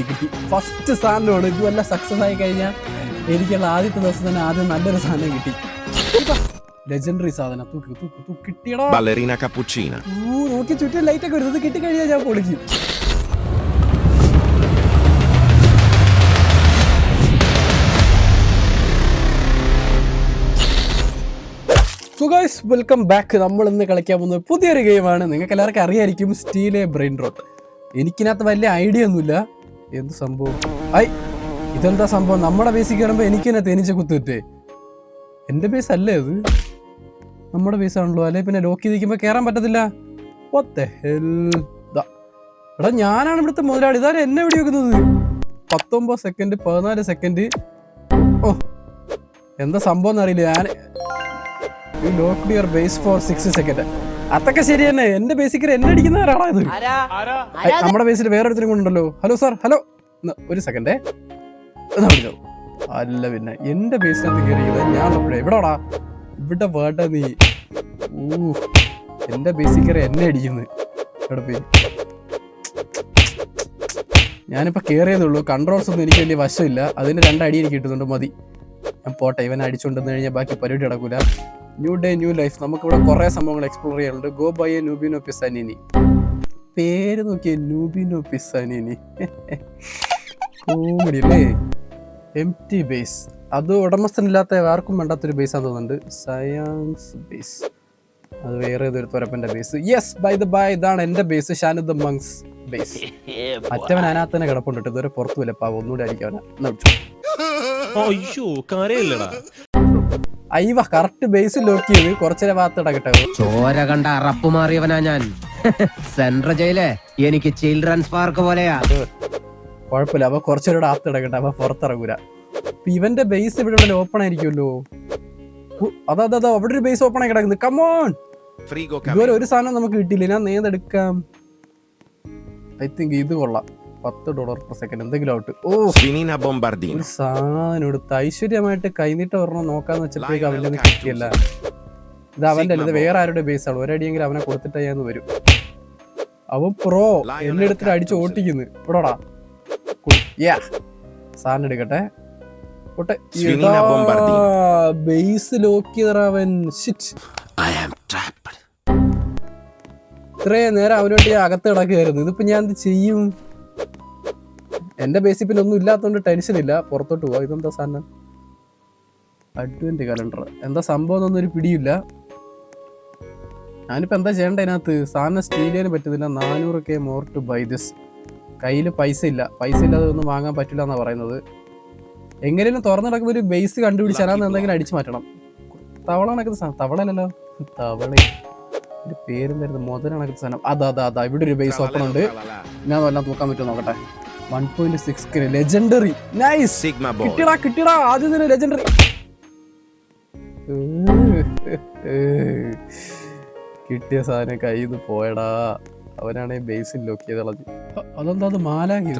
കിട്ടി. ഫസ്റ്റ് സാധനമാണ്. ഇതുവല്ല സക്സസ് ആയി കഴിഞ്ഞാൽ എനിക്കുള്ള ആദ്യത്തെ ദിവസം തന്നെ ആദ്യം നല്ലൊരു സാധനം കിട്ടി. ലെജൻഡറി സാധനം കിട്ടിയടാ. Ballerina cappuccina. നോക്കി ചുറ്റും ലൈറ്റ് ഒക്കെ വരുന്നത് കിട്ടിക്കഴിഞ്ഞാൽ ഞാൻ പൊളിക്കും. So guys, welcome back. നമ്മൾ ഇന്ന് കളിക്കാൻ പോകുന്നത് പുതിയൊരു ഗെയിമാണ്. നിങ്ങൾക്ക് എല്ലാവർക്കും അറിയായിരിക്കും, സ്റ്റീലെ ബ്രെയിൻ റോട്ട്. എനിക്കിനകത്ത് വലിയ ഐഡിയ ഒന്നുമില്ല. എന്ത് സംഭവം? ഇതെന്താ സംഭവം? നമ്മുടെ ബേസിൽ കയറുമ്പോൾ എനിക്കെന്നെ തേനീച്ച കുത്തിട്ടേ. എൻ്റെ ബേസ് അല്ലേ അത്? നമ്മുടെ ബേസ് ആണല്ലോ. അല്ലെ പിന്നെ ലോക്ക് ചെയ്തിരിക്കുമ്പോൾ കയറാൻ പറ്റത്തില്ല. എടാ, ഞാനാണ് ഇവിടുത്തെ മുതലാളി. ഇതാരും എന്നെ എവിടെ വെക്കുന്നത്? 19 സെക്കൻഡ് 14 സെക്കൻഡ്. ഓ, എന്താ സംഭവം എന്നറിയില്ല. ഞാൻ lock your base for 6 second. അതൊക്കെ ശരി തന്നെ. എന്റെ ബേസിക്കൽ എന്നെ അടിക്കുന്നവരാണോ ഇത്? നമ്മുടെ ബേസിൽ വേറൊരുത്തരും കൊണ്ടുണ്ടല്ലോ. Hello sir, hello. ഒരു സെക്കൻഡേ. അല്ല പിന്നെ എന്റെ ബേസിനകത്ത് കയറിയത് ഞാൻ എവിടെടാ? ഇവിടെ വേണ്ട നീ. എന്റെ ബേസിക്കൽ എന്നെ അടിക്കുന്നത്. എവിടെ പോയി? ഞാനിപ്പോ കയറിയതുള്ളൂ. കൺട്രോൾസ് ഒന്നും എനിക്ക് വലിയ വശമില്ല. അതിന് 2 അടി എനിക്ക് കിട്ടുന്നുണ്ട്. മതി, ഞാൻ പോട്ടെ. ഇവനെ അടിച്ചുകൊണ്ടെന്ന് കഴിഞ്ഞാൽ ബാക്കി പരിപാടി നടക്കൂല. New day new life. നമുക്കിവിടെ കുറേ സംഭവങ്ങൾ എക്സ്പ്ലോർ ചെയ്യാനുണ്ട്. Go buy a Noobini Pizzanini. പേര് നോക്കിയേ, നൂബിനോ പിസാനിനി. കോമഡി അല്ലേ? Empty base. അത് ഉടമസ്ഥനില്ലാത്ത ആർക്കും വേണ്ടാത്തൊരു ബേസാന്ന് തോന്നുന്നുണ്ട്. Science base. അത് വേറെ ഏതൊരു തുരപ്പൻ്റെ base. Yes, by the by, ഇതാണ് എൻ്റെ base. Shanu the monk's base. മറ്റവൻ അതിനകത്ത് തന്നെ കിടപ്പുണ്ട്. ഇതുവരെ പുറത്തു വല്ല പാവം. ഒന്നുകൂടെ അടിക്കാവനാ. അയ്യവ കറക്റ്റ് ബേസ് ലോക്ക് ചെയ്ത് കുറച്ചേരെ ഭാഗത്ത് ഇടകട്ടെ. ചോര കണ്ട അറപ്പ് മാറിയവനാ ഞാൻ. സെൻട്രൽ ജയിലേ എനിക്ക് ചിൽഡ്രൻസ് പാർക്ക് പോലെയാ. കുഴപ്പമില്ല. അപ്പൊ കുറച്ചേരോട് ആത്ത് ഇടകട്ടെ. അപ്പൊ പുറത്തിറങ്ങൂല. ഇവന്റെ ബേസ് ഇവിടെ ഓപ്പൺ ആയിരിക്കുമല്ലോ. അതാ അവിടെ ഒരു ബേസ് ഓപ്പൺ ആയി കിടക്കുന്നത്. കമോൺ. ഇതുവരെ ഒരു സാധനം നമുക്ക് കിട്ടിയില്ല. ഞാൻ നേതെടുക്കാം. ഐ തിങ്ക് ഇത് കൊള്ളാം. $10 per സെക്കൻഡ് എന്തെങ്കിലും ഔട്ട്. ഓ, ഒരു സാധനം എടുത്ത് ഐശ്വര്യമായിട്ട് കൈനീട്ട ഒരെണ്ണം നോക്കാന്ന് വെച്ചപ്പോഴേക്കും അവൻ്റെ ഒന്നും കിട്ടിയല്ല. ഇത് അവന്റെ അല്ല, ഇത് വേറെ ആരുടെ ബേസ് ആണ്. ഒരടിയെങ്കിലും അവനെ കൊടുത്തിട്ട് ഞാൻ വരും. അവൻ പ്രോ എന്നെ എടുത്തിട്ട് അടിച്ച് ഓട്ടിക്കുന്നു. ഇവിടോടാ സാധനം എടുക്കട്ടെ. ബേസ് ലോക്ക് ചെയ്തവൻ. ഇത്രയും നേരം അവനോട്ട് ഞാൻ അകത്ത് കിടക്കുകയായിരുന്നു. ഇതിപ്പോ ഞാൻ എന്ത് ചെയ്യും? എന്റെ ബേസിൽ പിന്നെ ഒന്നും ഇല്ലാത്തതുകൊണ്ട് ടെൻഷൻ ഇല്ല. പുറത്തോട്ട് പോവാ. ഇതെന്താ സാധനം? Advent calendar. എന്താ സംഭവം എന്നൊന്നും ഒരു പിടിയില്ല. ഞാനിപ്പോ എന്താ ചെയ്യേണ്ട? അതിനകത്ത് സാധനം സ്റ്റീൽ ചെയ്യാൻ പറ്റുന്നില്ല. 400K more to by this. കയ്യിൽ പൈസ ഇല്ല. പൈസ ഇല്ലാതെ ഒന്നും വാങ്ങാൻ പറ്റില്ല എന്നാ പറയുന്നത്. എങ്ങനെയും തുറന്നു നടക്കുമ്പോൾ ഒരു ബേസ് കണ്ടുപിടിച്ച് അതിനകത്ത് എന്തെങ്കിലും അടിച്ചു മാറ്റണം. തവള കണക്കുന്ന സാധനം. തവളയല്ലല്ലോ, തവള. എന്റെ പേരെന്തായിരുന്നു? മുതൽ കണക്കുന്ന സാധനം. അതാ ഇവിടെ ഒരു ബേസ് ഓപ്പൺ ഉണ്ട്. ഞാൻ എല്ലാം തൂക്കാൻ പറ്റുമോ നോക്കട്ടെ. 1.6 ലെജൻഡറി. നൈസ്. കിട്ടിയടാ ആദ്യം തന്നെ ലെജൻഡറി. കിട്ടിയ സാധനം കയ്യിൽ നിന്ന് പോയടാ. അവനാണെ ബേസിൽ ലോക്ക് ചെയ്ത് കളഞ്ഞു. അതെന്താ അത് മാലാങ്കി?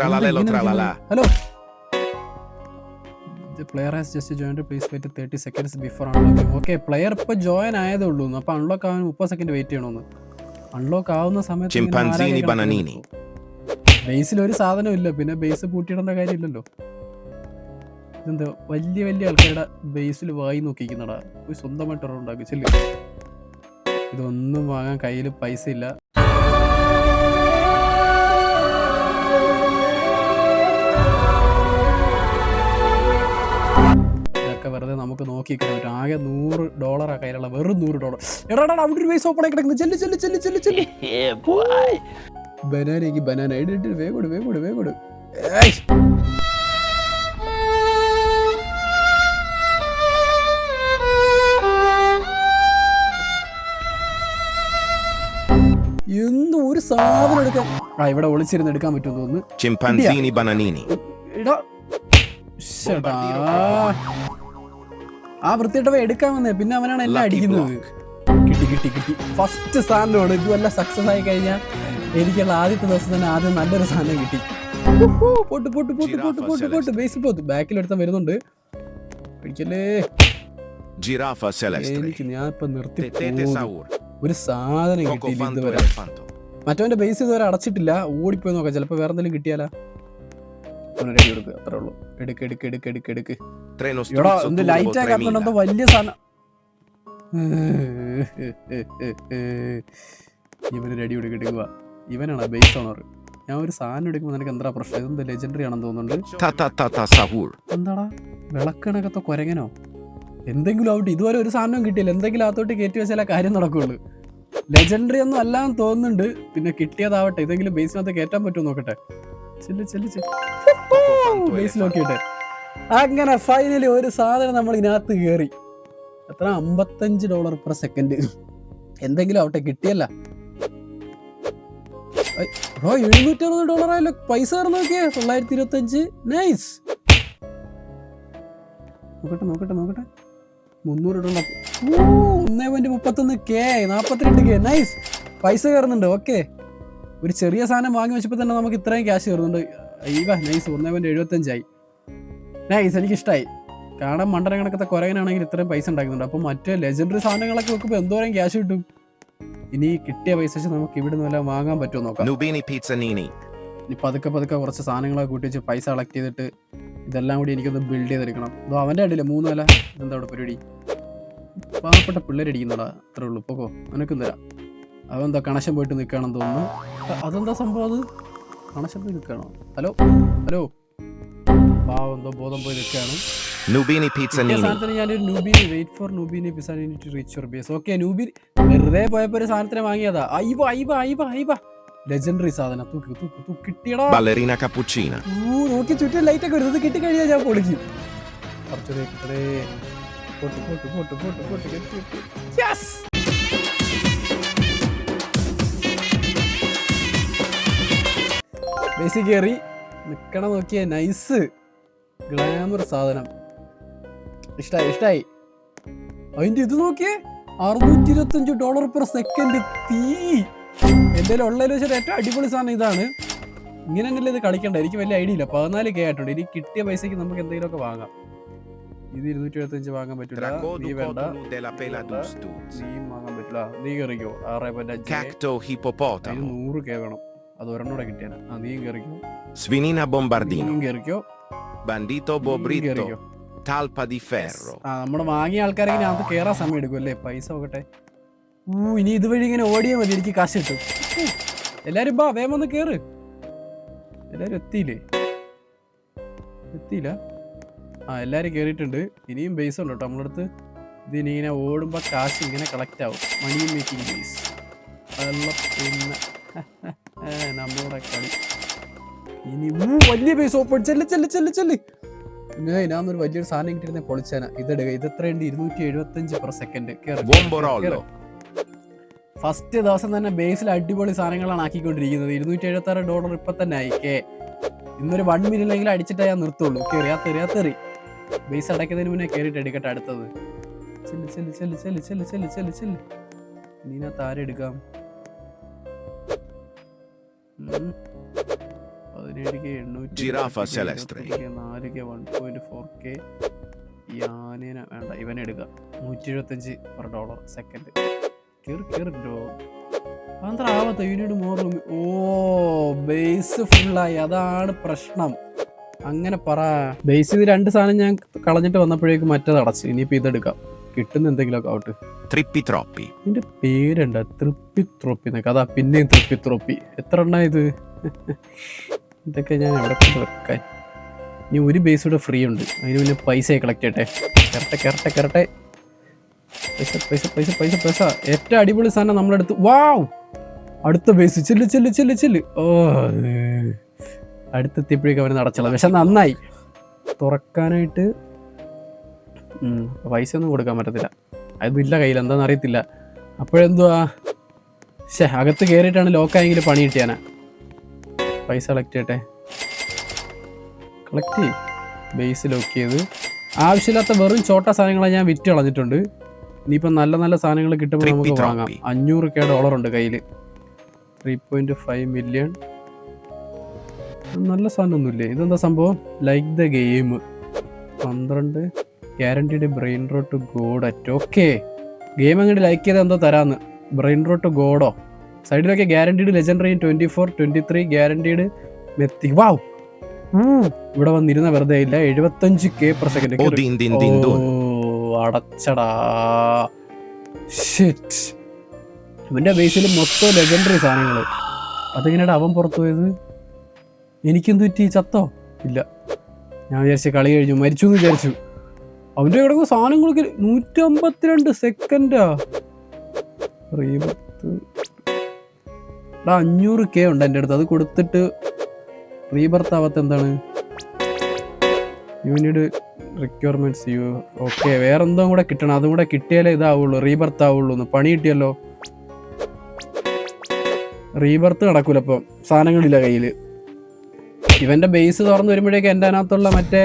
Hello, player has just joined. Please wait 30 seconds before unlocking. Okay, player ഇപ്പൊ ജോയിൻ ആയതേ ഉള്ളൂ. അപ്പൊ അൺലോക്ക് ആവാൻ 30 സെക്കൻഡ് വെയിറ്റ് ചെയ്യണമെന്ന്. അൺലോക്ക് ആവുന്ന സമയത്ത് ബേസിൽ ഒരു സാധനം ഇല്ല. പിന്നെ ബേസ് പൂട്ടിയിടേണ്ട കാര്യമില്ലല്ലോ. ഇതെന്താ വലിയ ആൾക്കാരുടെ ബേസിൽ വായി നോക്കിക്കുന്നടാ. ഒരു സ്വന്തമായിട്ട് ഉണ്ടാക്കി ചെല്ലു. ഇതൊന്നും വാങ്ങാൻ കയ്യിൽ പൈസ ഇല്ല. ഇതൊക്കെ വെറുതെ നമുക്ക് നോക്കിക്കാൻ പറ്റും. ആകെ $100 കയ്യിലുള്ള. വെറും $100. എടാ അവിടെ ഒരു ബേസ് ഓപ്പൺ ആയി കിടക്കുന്നത്. ചെല്ലു. ബനാനയ്ക്ക് ബനാന. വേഗോട്. എന്തോ ഒരു സാധനം എടുക്കാൻ. ഇവിടെ ഒളിച്ചിരുന്ന് എടുക്കാൻ പറ്റുമെന്ന് തോന്നുന്നു. ആ വൃത്തിയിട്ടവ എടുക്കാൻ വന്നേ. പിന്നെ അവനാണ് എന്നെ അടിക്കുന്നത്. കിട്ടി. ഫസ്റ്റ് സാധനമാണ്. ഇതുവല്ല സക്സസ് ആയി കഴിഞ്ഞാൽ എനിക്കുള്ള ആദ്യത്തെ ദിവസം തന്നെ ആദ്യം നല്ലൊരു സാധനം കിട്ടി. പൊട്ട് ബേസിൽ പോത്ത്. ബാക്കിലെടുത്താൻ വരുന്നുണ്ട്. പിടിക്കല്ലേ. ഞാൻ ഇപ്പൊ നിർത്തി. ഒരു സാധനം കിട്ടിയില്ല ഇതുവരെ. മറ്റവന്റെ ബേസ് ഇതുവരെ അടച്ചിട്ടില്ല. ഓടിപ്പോയി നോക്കാം. ചിലപ്പോ വേറെ എന്തെങ്കിലും കിട്ടിയാലാ. റെഡി കൊടുക്കുക, അത്രേ ഉള്ളൂ. എടുക്ക്. Treno എടാ struzzo എന്ത് turbo ലൈറ്റ് ആയി 3000. കത്തുന്നുണ്ടോ വലിയ സാധനം. ഇവന് റെഡി കൊടുക്കുക. ഇവനാണ് ബേസ് ഓണർ. ഞാൻ ഒരു സാധനം എടുക്കുമ്പോൾ നിനക്ക് എന്താ പ്രശ്നം? ഇതെന്ത് ലെജൻഡറി ആണെന്ന് തോന്നുന്നുണ്ട്. Ta sahur. എന്താടാ വിളക്കണക്കത്തെ കുരങ്ങനോ എന്തെങ്കിലും ആവട്ടെ. ഇതുവരെ ഒരു സാധനവും കിട്ടിയില്ല. എന്തെങ്കിലും അകത്തോട്ട് കയറ്റി വെച്ചാലേ കാര്യം നടക്കുള്ളൂ. ലെജൻഡറി ഒന്നും അല്ലാന്ന് തോന്നുന്നുണ്ട്. പിന്നെ കിട്ടിയതാവട്ടെ. ഇതെങ്കിലും ബേസിനകത്ത് കയറ്റാൻ പറ്റുമോ നോക്കട്ടെ. ബേസ് നോക്കിയിട്ട് അങ്ങനെ ഫൈനലി ഒരു സാധനം നമ്മൾ ഇതിനകത്ത് കയറി. എത്ര? $55 per second. എന്തെങ്കിലും ആവട്ടെ, കിട്ടിയല്ല. $760 ആയല്ലോ. പൈസ നോക്കിയേ 925. നൈസ്. നോക്കട്ടെ $300. 1.31K 42K. നൈസ്. പൈസ കയറുന്നുണ്ട്. ഓക്കെ, ഒരു ചെറിയ സാധനം വാങ്ങി വെച്ചപ്പോൾ തന്നെ നമുക്ക് ഇത്രയും ക്യാഷ് കയറുന്നുണ്ട്. നൈസ്. 1.75 ആയി. നൈസ്, എനിക്കിഷ്ടമായി. കാണാൻ മണ്ടന കണക്കത്തെ കുരങ്ങനാണെങ്കിൽ ഇത്രയും പൈസ ഉണ്ടാക്കുന്നുണ്ട്. അപ്പം മറ്റേ ലെജൻഡറി സാധനങ്ങളൊക്കെ വെക്കുമ്പോൾ എന്തോരം ക്യാഷ് കിട്ടും. ഇനി കിട്ടിയ പൈസ വെച്ച് നമുക്ക് ഇവിടെ നിന്ന് വല്ലതും വാങ്ങാൻ പറ്റുമോ നോക്കാം. Nubini Pizzanini. ഇനി പതുക്കെ കുറച്ച് സാധനങ്ങളൊക്കെ കൂട്ടി വെച്ച് പൈസ കളക്ട് ചെയ്തിട്ട് ഇതെല്ലാം കൂടി എനിക്കൊന്ന് ബിൽഡ് ചെയ്തെടുക്കണം. അതോ അവൻ്റെ അടിയില്ല 3 നില. എന്താ അവിടെ പരിപാടി? പാവപ്പെട്ട പിള്ളേരടിക്കുന്നടാ. അത്രേ ഉള്ളൂ. പോകോ, നിനക്കും തരാം. അവന്താ കണക്ഷൻ പോയിട്ട് നിൽക്കുകയാണെന്ന് തോന്നുന്നു. അതെന്താ സംഭവം? അത് കണക്ഷൻ പോയി നിൽക്കുകയാണോ? ഹലോ പാവം എന്തോ ബോധം പോയി നിൽക്കുകയാണ്. Nubini Pizzanini. സാധനത്തിന് ഞാനൊരു Noobini wait for Noobini Pizzanini to reach your base. Okay, Noobini വെറുതെ പോയപ്പോ ഒരു സാധനത്തിന് വാങ്ങിയതാ. ഐവ ലെജൻഡറി സാധനം. തൂക്ക് കിട്ടിയടാ. Ballerina cappuccina. നോക്കി ചുറ്റും ലൈറ്റ് ഒക്കെ വരുന്നത് കിട്ടിക്കഴിഞ്ഞാൽ ഞാൻ പൊളിക്കും. ബേസിക് കയറി നിക്കണം. നോക്കിയേ, നൈസ് ഗ്ലാമർ സാധനം. ഇഷ്ടായി. അതിന്റെ ഇത് നോക്കിയേ, $625 per second. തീ എൻ്റെ ഉള്ളതിൽ വെച്ചിട്ട് ഏറ്റവും അടിപൊളി സാധനം ഇതാണ്. ഇങ്ങനെ തന്നെയല്ലേ ഇത് കളിക്കണ്ട. എനിക്ക് വലിയ ഐഡിയ ഇല്ല. 14K ആയിട്ടുണ്ട്. ഇനി കിട്ടിയ പൈസക്ക് നമുക്ക് എന്തെങ്കിലുമൊക്കെ വാങ്ങാം. ഇത് 275 വാങ്ങാൻ പറ്റില്ല. നീ വേണ്ട, നീ വാങ്ങാൻ പറ്റില്ല. നീ കയറിക്കോ. 6.5. Cacto hippopotamo. 100K വേണം. അത് ഒരെണ്ണൂടെ കിട്ടിയാണ്. നീയും കയറിക്കോ. Svinina bombardino. നീയും കയറിക്കോ. Bandito bobrito. Talpa di ferro. നമ്മള് വാങ്ങിയ ആൾക്കാരെ ഇങ്ങനെ അത് കയറാൻ സമയം എടുക്കും അല്ലേ? പൈസ നോക്കട്ടെ. ഇനി ഇതുവഴി ഇങ്ങനെ ഓടിയാൽ മതി, എനിക്ക് കാശ് കിട്ടും. എല്ലാരും ബാ, വേഗം ഒന്ന് കേറ്. എല്ലാരും എത്തിയില്ല. എല്ലാരും കേറിയിട്ടുണ്ട്. ഇനിയും ബേസ് ഉണ്ട് കേട്ടോ നമ്മളടുത്ത്. ഇതിനി ഇങ്ങനെ ഓടുമ്പോ കാശ് ഇങ്ങനെ കളക്ട് ആവും. Money making base. പിന്നെ നമ്മുടെ കളി ഇനി വലിയ ബേസ് ഓപ്പൺ. ചെല്ല്. ഞാനൊരു വലിയൊരു സാധനം കിട്ടിയിരുന്നെ പൊളിച്ചാന. ഇതെടുക്കുക. ഇത് എത്രയുണ്ട്? 275 per second. ഫസ്റ്റ് ദിവസം തന്നെ ബേസിൽ അടിപൊളി സാധനങ്ങളാണ് ആക്കിക്കൊണ്ടിരിക്കുന്നത്. $276 ഇപ്പൊ തന്നെ ആയി. ഇന്നൊരു 1 മിനിറ്റിലെങ്കിലും അടിച്ചിട്ടേ ഞാൻ നിർത്തുള്ളൂ. തെറി ബേസ് അടയ്ക്കുന്നതിന് മുന്നേ കയറിയിട്ട് എടുക്കട്ടെ അടുത്തത്. ചെല്ല്. ഇനി താരം എടുക്കാം. 17K 800. 4K 1.4K. ഈ ആനേനെ വേണ്ട, ഇവനെ എടുക്കാം. $175 per second. കേറിട്ടോ. അതെന്താ ആവത്ത? Unit more. ബേസ് ഫുള്ളായി. അതാണ് പ്രശ്നം. അങ്ങനെ പറ. ബേസ് ഇത് 2 സാധനം ഞാൻ കളഞ്ഞിട്ട് വന്നപ്പോഴേക്കും മറ്റത് അടച്ച്. ഇനിയിപ്പോ ഇതെടുക്കാം. കിട്ടുന്ന എന്തെങ്കിലുമൊക്കെ ആവട്ടെ. Trippitroppi. ഇതിന്റെ പേരുണ്ട തൃപ്പിത്രോപ്പി എന്നൊക്കെ. അതാ പിന്നെയും തൃപ്പിത്രോപ്പി. എത്ര എണ്ണ ഇത്? ഇതൊക്കെ ഞാൻ എവിടെ കൊണ്ട് വെക്കാൻ? ഇനി ഒരു ബേസ് കൂടെ ഫ്രീ ഉണ്ട്. അതിന് പിന്നെ പൈസ കളക്ട് ചെയ്യട്ടെ. കരട്ടെ. പൈസ. ഏറ്റവും അടിപൊളി സാധനം നമ്മളെടുത്ത്. വാവ്, അടുത്ത ബേസ്. ചെല്ല്. അടുത്തെത്തിയപ്പോഴേക്കും അവന് നടച്ചോളാം. പക്ഷെ നന്നായി തുറക്കാനായിട്ട് പൈസ ഒന്നും കൊടുക്കാൻ പറ്റത്തില്ല. അതില്ല കയ്യിൽ. എന്താണെന്ന് അറിയത്തില്ല. അപ്പോഴെന്തുവാ, അകത്ത് കയറിയിട്ടാണ് ലോക്കായെങ്കിൽ പണി കിട്ടിയാനാ. പൈസ കളക്ട് ചെയ്യട്ടെ. ബേസ് ലോക്ക് ചെയ്ത് ആവശ്യമില്ലാത്ത വെറും ചോട്ട സാധനങ്ങളെ ഞാൻ വിറ്റ് കളഞ്ഞിട്ടുണ്ട്. ഇനിയിപ്പോൾ നല്ല സാധനങ്ങൾ കിട്ടുമ്പോൾ നമുക്ക് വാങ്ങാം. $500K ഉണ്ട് കയ്യിൽ. 3.5 million. നല്ല സാധനമൊന്നുമില്ലേ? ഇതെന്താ സംഭവം? Like the game. 12 guaranteed brain rot god at. Okay, game അങ്ങോട്ട് ലൈക്ക് ചെയ്താൽ എന്തോ തരാന്ന്. ബ്രെയിൻ റോട്ട് ഗോഡോ? സൈഡിലൊക്കെ guaranteed legendary 24, 23 guaranteed mythic. Wow, ഇവിടെ വന്നിരുന്ന വെറുതെ ഇല്ല. 75k/s. Oh, din din din dun. അടച്ചടാ. ഷിറ്റ്. ഇവന്റെ ബേസിൽ മൊത്തം ലെജൻഡറി സാധനങ്ങൾ. അതെങ്ങനെയാണ് അവൻ പുറത്തു പോയത്? എനിക്കെന്ത് പറ്റി? ചത്തോ? ഇല്ല, ഞാൻ വിചാരിച്ച കളി കഴിഞ്ഞു, മരിച്ചു എന്ന് വിചാരിച്ചു. അവന്റെ കിടക്കുന്ന സാധനങ്ങൾക്ക് 152 സെക്കൻഡാ. 500k ഉണ്ട് എൻ്റെ അടുത്ത്. അത് കൊടുത്തിട്ട് റീബർത്ത് ആവാത്ത എന്താണ്? Unit requirements okay. വേറെന്തോ കൂടെ കിട്ടണം. അതും കൂടെ കിട്ടിയാലേ ഇതാവുള്ളൂ, റീബർത്ത് ആവുള്ളൂ. പണി കിട്ടിയല്ലോ. റീബർത്ത് നടക്കൂല അപ്പം, സാധനങ്ങളില്ല കയ്യിൽ. ഇവന്റെ ബേസ് തുറന്നു വരുമ്പോഴേക്കും എൻ്റെ അതിനകത്തുള്ള മറ്റേ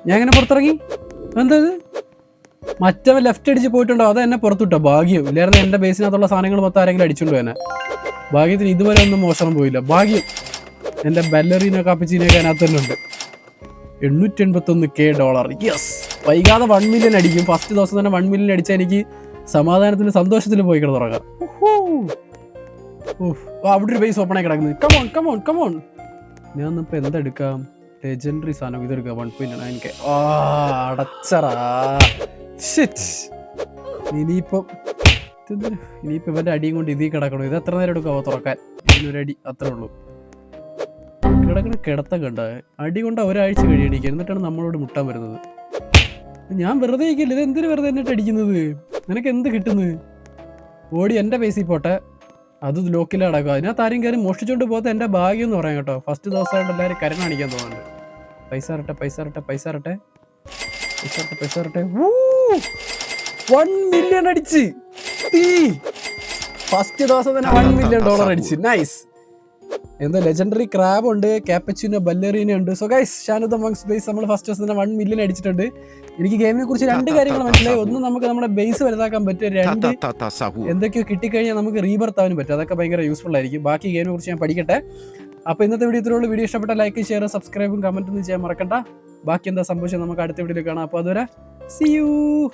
ഞാൻ എങ്ങനെ പുറത്തിറങ്ങി? എന്തത്? മറ്റവൻ ലെഫ്റ്റ് അടിച്ച് പോയിട്ടുണ്ടോ? അത് എന്നെ പുറത്തുവിട്ടോ? ഭാഗ്യം. ഇല്ലായിരുന്നു എൻ്റെ ബേസിനകത്തുള്ള സാധനങ്ങൾ മൊത്തം ആരെങ്കിലും അടിച്ചുകൊണ്ട് തന്നെ. ഭാഗ്യത്തിന് ഇതുവരെ ഒന്നും മോശം പോയില്ല. ഭാഗ്യം. എൻ്റെ ബല്ലറീനോ കാപ്പിച്ചീനൊക്കെ അതിനകത്ത് തന്നെ ഉണ്ട്. $881k. യെസ്, വൈകാതെ 1 മില്യൺ അടിക്കും. ഫസ്റ്റ് ദിവസം തന്നെ 1 മില്യൺ അടിച്ചാൽ എനിക്ക് സമാധാനത്തിലും സന്തോഷത്തിലും പോയി കിടന്നുറങ്ങാം. അവിടെ ഒരു ബേസ് ഓപ്പൺ ആയി കിടക്കുന്നത്. Come on come on come on. ഞാൻ ഇപ്പൊ എന്തെടുക്കാം? ലെജൻഡറി സാധനം ഇതെടുക്കാം. 1.9k. അടച്ചറാ. ഇനിയിപ്പം ഇവന്റെ അടിയും കൊണ്ട് ഇതിൽ കിടക്കണോ? ഇത് എത്ര നേരം എടുക്കാവോ തുറക്കാൻ? ഇതിനൊരടി അത്രേ ഉള്ളൂ. കിടക്കണ കിടത്തം കണ്ട അടി കൊണ്ട് ഒരാഴ്ച കഴിയണിക്കുക. എന്നിട്ടാണ് നമ്മളോട് മുട്ടാൻ വരുന്നത്. ഞാൻ വെറുതെ ഇരിക്കില്ല. ഇത് എന്തിനു വെറുതെ എന്നിട്ട് അടിക്കുന്നത്? നിനക്ക് എന്ത് കിട്ടുന്നത്? ഓടി എൻ്റെ പൈസ പോട്ടെ, അത് ലോക്കിൽ അടക്കുക. അതിനകത്ത് ആരും കയറി മോഷ്ടിച്ചോണ്ട് പോകാത്ത എൻ്റെ ഭാഗ്യം എന്ന് പറയാം കേട്ടോ. ഫസ്റ്റ് ദിവസമായിട്ട് എല്ലാവരും കരണ് കാണിക്കാൻ തോന്നുന്നുണ്ട്. പൈസ ഇരട്ടെ പൈസ ഇരട്ടെ പൈസ ഇരട്ടെ പൈസ ഇരട്ടെ പൈസ ഇരട്ടെ. 1 മില്യൺ അടിച്ച്. ഫസ്റ്റ് ദിവസം തന്നെ $1 മില്യൺ അടിച്ച്. നൈസ്. എന്തോ ലെജൻഡറി ക്രാബ് ഉണ്ട്, കാപ്പച്ചിനോ ബല്ലറീന ഉണ്ട്. So guys, Shanu the monks base നമ്മൾ ഫസ്റ്റ് ദിവസം തന്നെ 1 മില്യൺ അടിച്ചിട്ടുണ്ട്. എനിക്ക് ഗെയിമിനെ കുറിച്ച് 2 കാര്യങ്ങൾ മനസ്സിലായി. ഒന്ന്, നമുക്ക് നമ്മുടെ ബേസ് വലുതാക്കാൻ പറ്റും. 2, എന്തൊക്കെയോ കിട്ടിക്കഴിഞ്ഞാൽ നമുക്ക് റീബർത്ത് ആവാനും പറ്റും. അതൊക്കെ ഭയങ്കര യൂസ്ഫുൾ ആയിരിക്കും. ബാക്കി ഗെയിമിനെ കുറിച്ച് ഞാൻ പഠിക്കട്ടെ. അപ്പോൾ ഇന്നത്തെ വീഡിയോ ഇത്രയുള്ളൂ. വീഡിയോ ഇഷ്ടപ്പെട്ട ലൈക്ക്, ഷെയർ, സബ്സ്ക്രൈബും കമൻറ്റൊന്നും ചെയ്യാൻ മറക്കണ്ട. ബാക്കി എന്താ സംഭവിച്ചത് നമുക്ക് അടുത്ത വീഡിയോയിൽ കാണാം. അപ്പോൾ അതുവരെ see you.